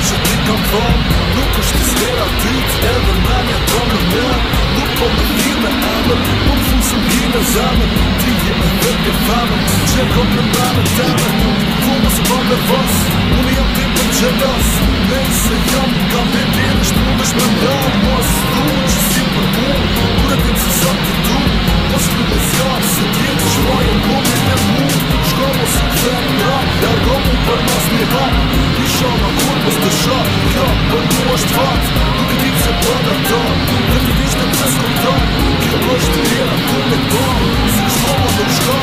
që ti kam thonë. Nuk është të stera tyt, edhe menja tonë në mua. Nuk po më thirë me emër, po më fusën ti në zemër. Ti je me vëpje femër, që kom në mene temër. Ku më se bëm nervos, unë jam ti për gjelos. Nej se jam, kam bebin, është mund është me ndonë. Mos thunë që si për mund, kur e tim se sa të du. Mos të me zjarë, se tjetë shmajën komin e mund. Shko mos të them nga, largo mu për mas një hap. I shama kur mos të shak, kjo për mu është fat. Nuk e dim se për dhe ta, dhe të vishtë të skontan. Kjo është tjera, kur me ban, se shko më të shko.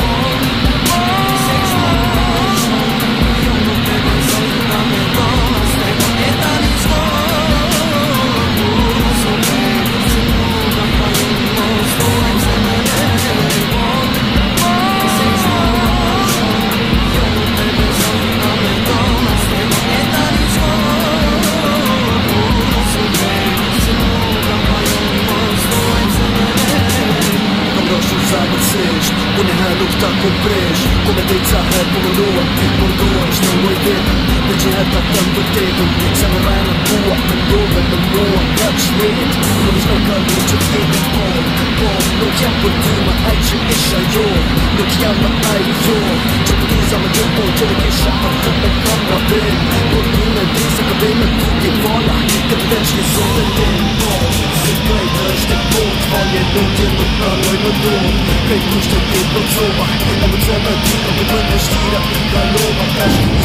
Unë e nuk ta kompresh, ku me dejtë sa herë po më luan. Por duan që në loj vetëm, me që herë ta të më vërtetëm. Se më rajnë në bua, me ndove me mua, ka që letë. Nuk është në kallu që t'jetë po, nuk jam për ty ma aj që isha jo. Nuk jam ma aj jo, që për tuza me gjën po, që nuk isha atë me kam nga ben. Por ty me di se ka me ty t'je vala, këtë den që një zote t'jen po. Se krejtë është e po, t'valje nuk t'jen nuk pranoj më do. Krejtë kushtë e për cova, e më të me ty, në të më në shtira, ka lova, ka shkë